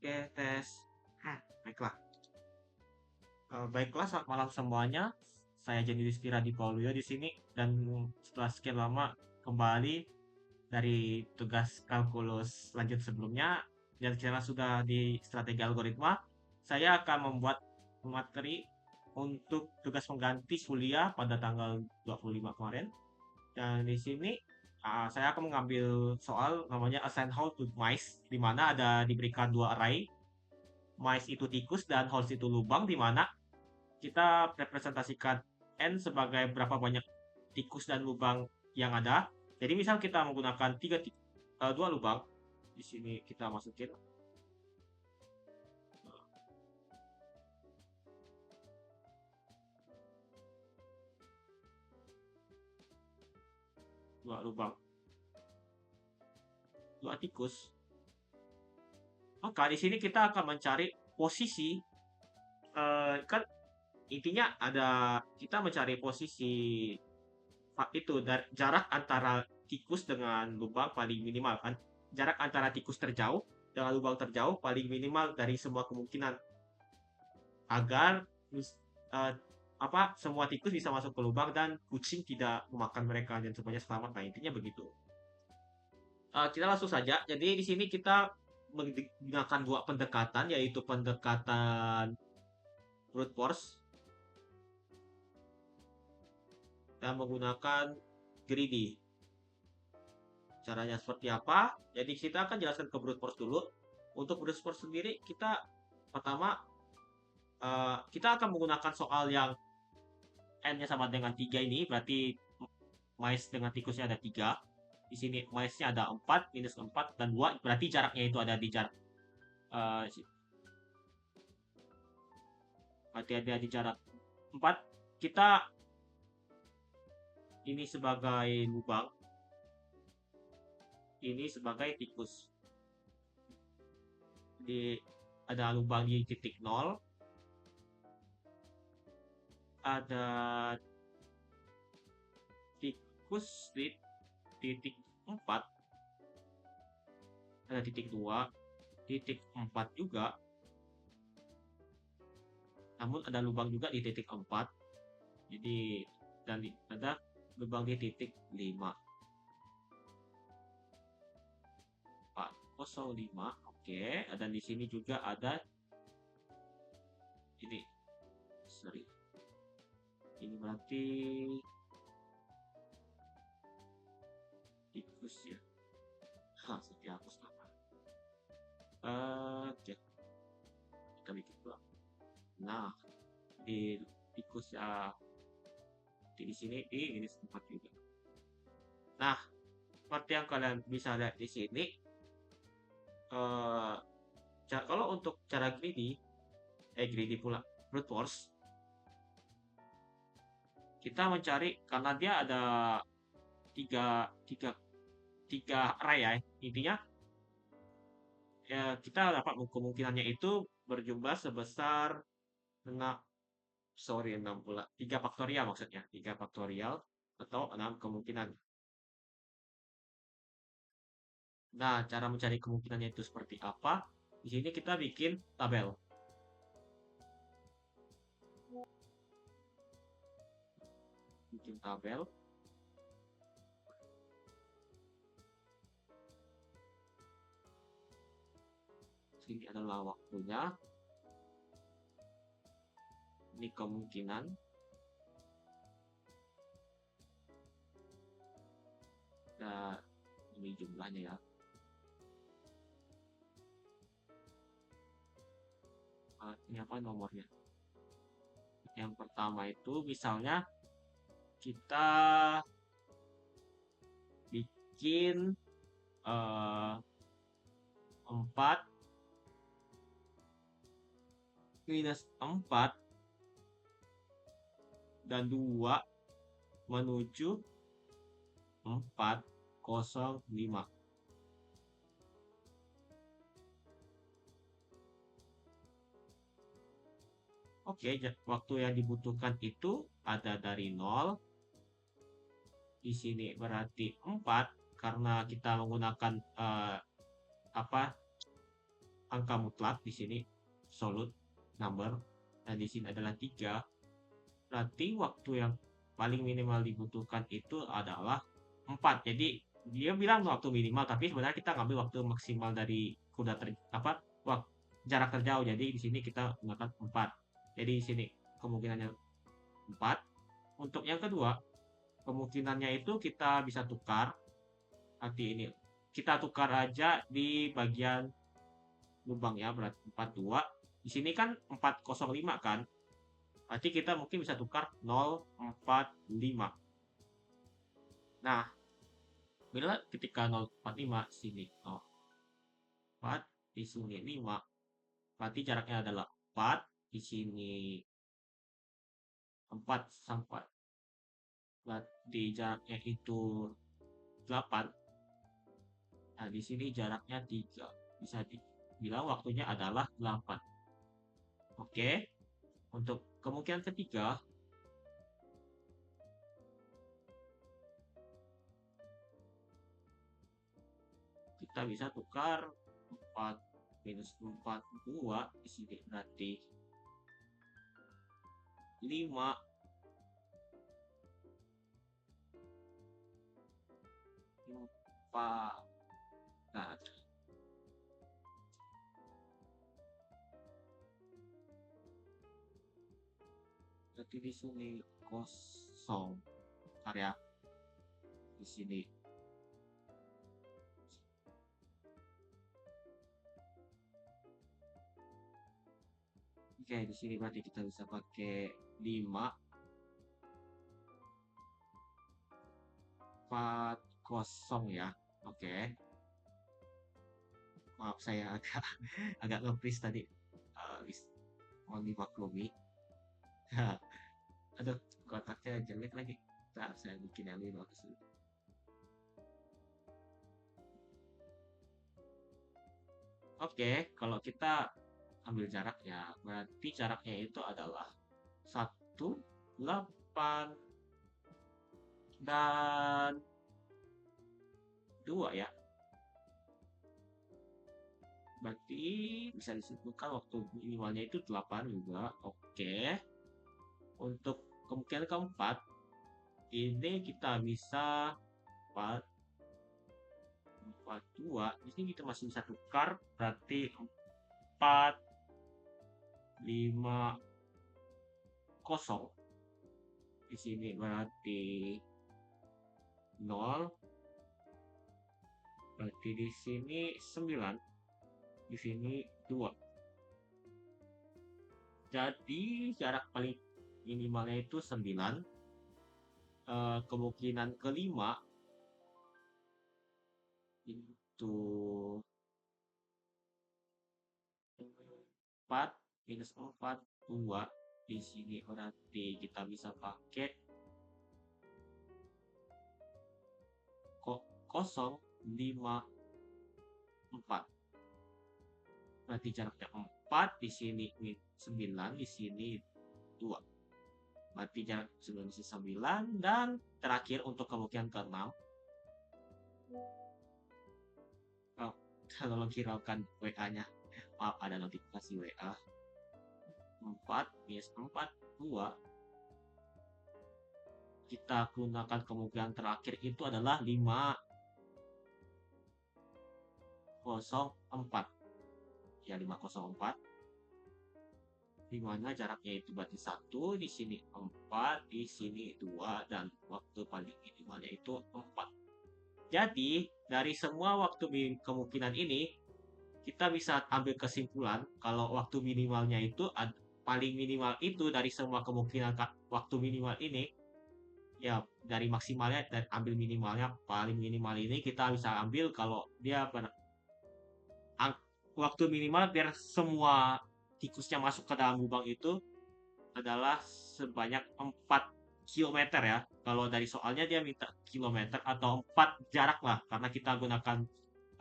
Oke, tes. Baiklah. Baiklah, selamat malam semuanya. Saya Jenny Rizky Radipaulia di sini dan setelah sekian lama kembali dari tugas kalkulus lanjut sebelumnya dan sekarang sudah di strategi algoritma, saya akan membuat materi untuk tugas pengganti kuliah pada tanggal 25 kemarin. Dan di sini saya akan mengambil soal namanya assign hole to mice, di mana ada diberikan dua array. Mice itu tikus dan holes itu lubang, di mana kita representasikan n sebagai berapa banyak tikus dan lubang yang ada. Jadi misal kita menggunakan dua lubang, di sini kita masukin dua lubang, dua tikus. Maka di sini kita akan mencari posisi, kan intinya ada kita mencari posisi itu dari jarak antara tikus dengan lubang paling minimal kan. Jarak antara tikus terjauh dengan lubang terjauh paling minimal dari semua kemungkinan agar eh, semua tikus bisa masuk ke lubang dan kucing tidak memakan mereka dan semuanya selamat. Nah, intinya begitu. Kita langsung saja. Jadi di sini kita menggunakan dua pendekatan, yaitu pendekatan brute force dan menggunakan greedy. Caranya seperti apa? Jadi kita akan jelaskan ke brute force dulu. Untuk brute force sendiri kita pertama kita akan menggunakan soal yang n-nya sama dengan 3 ini, berarti mice dengan tikusnya ada 3. Di sini mice-nya ada 4, minus 4, dan 2, berarti jaraknya itu ada di jarak uh, berarti ada di jarak 4. Kita ini sebagai lubang, ini sebagai tikus. Di ada lubang di titik 0, ada tikus di titik 4, ada titik 2, titik 4 juga, namun ada lubang juga di titik 4. Jadi dan ada lubang di titik 5. 405. Oke, dan di sini juga ada ini. Sorry. Ini berarti tikus ya. Hapus nama. Oke. Kita bikin dulu. Nah, di tikus ya di sini ini tempat juga. Nah, seperti yang kalian bisa lihat di sini, kalau untuk cara greedy pula brute force, kita mencari karena dia ada tiga tiga tiga array ya, intinya ya kita dapat kemungkinannya itu berjumlah sebesar 6, sorry 6 pula, 3 faktorial maksudnya, 3 faktorial atau 6 kemungkinan. Nah, cara mencari kemungkinannya itu seperti apa? Di sini kita bikin tabel. Bikin tabel. Sini adalah waktunya. Ini kemungkinan. Dan ini jumlahnya ya. Ini apa nomornya? Yang pertama itu misalnya kita bikin 4 minus 4 dan 2 menuju 405. Oke, waktu yang dibutuhkan itu ada dari 0. Di sini berarti 4 karena kita menggunakan apa angka mutlak di sini, absolute number, dan di sini adalah 3. Berarti waktu yang paling minimal dibutuhkan itu adalah 4. Jadi dia bilang waktu minimal, tapi sebenarnya kita ngambil waktu maksimal dari jarak terjauh. Jadi di sini kita gunakan 4. Jadi di sini kemungkinannya 4. Untuk yang kedua, kemungkinannya itu kita bisa tukar. Nanti ini kita tukar aja di bagian lubang ya, berarti 42. Di sini kan 405 kan? Berarti kita mungkin bisa tukar 045. Nah, bila ketika 045 sini 0,4 di sini 5, berarti jaraknya adalah 4, di sini 4 sampai, berarti jaraknya itu 8. Nah, di sini jaraknya 3. Bisa dibilang waktunya adalah 8. Oke. Untuk kemungkinan ketiga, kita bisa tukar 4 minus 42 di sini berarti 5. Nah, berarti di sini kosong area di sini. Oke, di sini berarti kita bisa pakai 5 4 kosong ya. Oke. Maaf saya agak nge-freeze tadi. Mohon dimaklumi. Aduh, kotaknya jelek lagi. Nah, saya bikin yang lebih bagus dulu. Oke, kalau kita ambil jarak ya, berarti jaraknya itu adalah 8 dan 2 ya. Berarti bisa disebutkan waktu minimalnya itu 8 juga. Oke. Untuk kemungkinan keempat, ini kita bisa 4 2. Di sini kita masih bisa tukar, berarti 4 5 0. Di sini berarti 0. Berarti di sini 9. Di sini 2. Jadi jarak paling minimalnya itu 9. Kemungkinan kelima itu 4 minus 4 2. Di sini berarti kita bisa pakai 0,5 4. Berarti jaraknya 4, di sini 9, di sini 2. Berarti jarak 9 di sini 9. Dan terakhir untuk kemungkinan ke-6, kalau hiraukan WA-nya, maaf ada notifikasi WA. 4 minus 4 2. Kita gunakan kemungkinan terakhir itu adalah 5 0 4. Ya, 504. 5-nya jaraknya itu berarti 1, di sini 4, di sini 2, dan waktu paling minimalnya itu 4. Jadi, dari semua waktu kemungkinan ini, kita bisa ambil kesimpulan kalau waktu minimalnya itu paling minimal itu dari semua kemungkinan waktu minimal ini, ya dari maksimalnya dan ambil minimalnya, paling minimal ini kita bisa ambil kalau dia waktu minimal biar semua tikusnya masuk ke dalam lubang itu adalah sebanyak 4 kilometer ya. Kalau dari soalnya dia minta kilometer atau 4 jarak lah, karena kita gunakan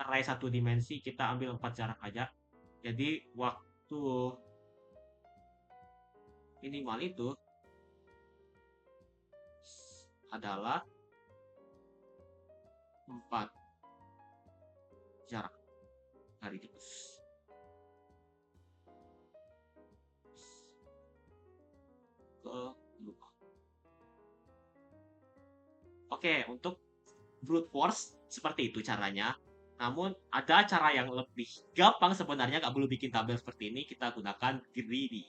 array 1 dimensi, kita ambil 4 jarak aja. Jadi waktu minimal itu adalah 4 jarak dari tikus. ke lubang. Oke, untuk brute force seperti itu caranya. Namun ada cara yang lebih gampang sebenarnya, nggak perlu bikin tabel seperti ini. Kita gunakan greedy.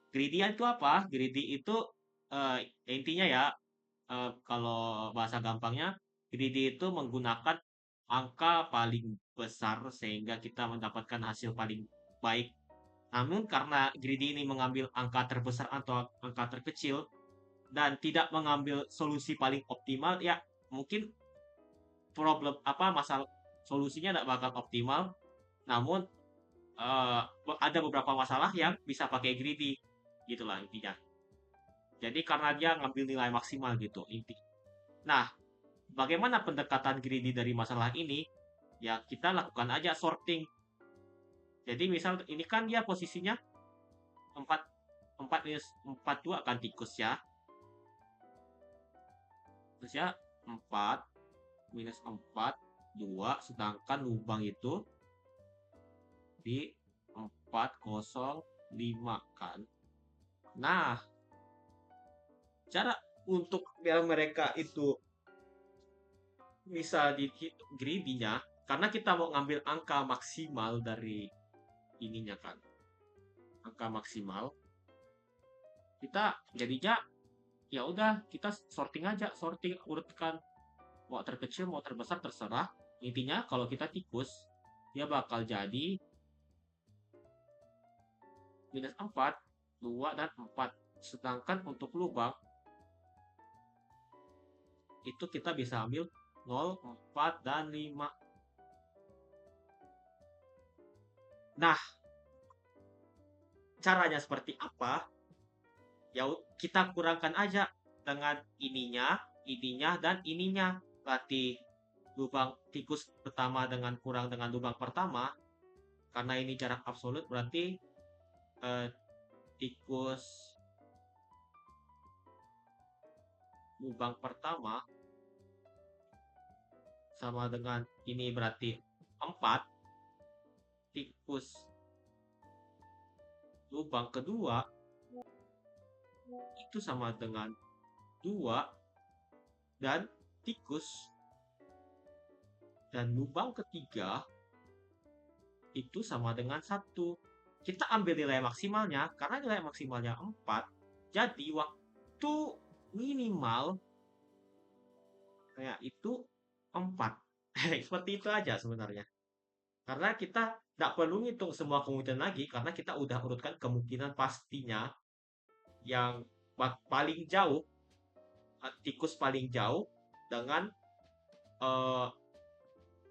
Greedy itu apa? Greedy itu intinya ya, kalau bahasa gampangnya, greedy itu menggunakan angka paling besar sehingga kita mendapatkan hasil paling baik. Namun karena greedy ini mengambil angka terbesar atau angka terkecil dan tidak mengambil solusi paling optimal, ya mungkin masalah solusinya tidak bakal optimal. Namun ada beberapa masalah yang bisa pakai greedy, gitulah intinya. Jadi karena dia ngambil nilai maksimal gitu inti. Nah, bagaimana pendekatan greedy dari masalah ini? Ya kita lakukan aja sorting. Jadi misal ini kan dia posisinya 4 4 minus 4 2 kan tikus ya. Terus ya 4 minus 4 2, sedangkan lubang itu di 405 kan. Nah, cara untuk biar mereka itu bisa dihitung greedy-nya, karena kita mau ngambil angka maksimal dari ininya kan, angka maksimal, kita jadinya ya udah kita sorting aja, sorting urutkan, mau terkecil mau terbesar terserah. Intinya kalau kita tikus, dia bakal jadi minus 4 2 dan 4. Sedangkan untuk lubang itu kita bisa ambil 0 4 dan 5. Nah, caranya seperti apa? Ya kita kurangkan aja dengan ininya dan ininya. Berarti lubang tikus pertama dengan kurang dengan lubang pertama, karena ini jarak absolut, berarti tikus lubang pertama sama dengan ini berarti 4. Tikus lubang kedua itu sama dengan 2, dan tikus dan lubang ketiga itu sama dengan 1. Kita ambil nilai maksimalnya, karena nilai maksimalnya 4, jadi waktu minimal kayak itu 4. Seperti itu aja sebenarnya. Karena kita tidak perlu ngitung semua kemungkinan lagi, karena kita udah urutkan kemungkinan pastinya yang paling jauh, tikus paling jauh dengan uh,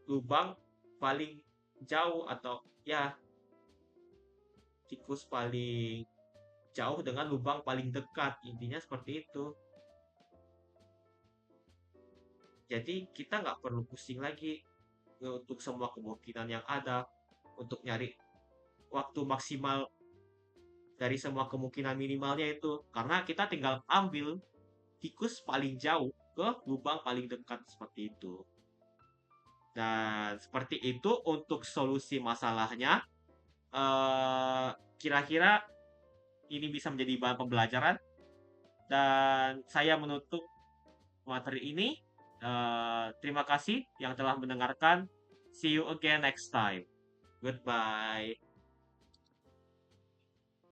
lubang paling jauh, atau ya tikus paling jauh dengan lubang paling dekat, intinya seperti itu. Jadi kita nggak perlu pusing lagi untuk semua kemungkinan yang ada, untuk nyari waktu maksimal dari semua kemungkinan minimalnya itu, karena kita tinggal ambil tikus paling jauh ke lubang paling dekat seperti itu. Dan seperti itu untuk solusi masalahnya. Kira-kira ini bisa menjadi bahan pembelajaran, dan saya menutup materi ini. Terima kasih yang telah mendengarkan. See you again next time. Goodbye.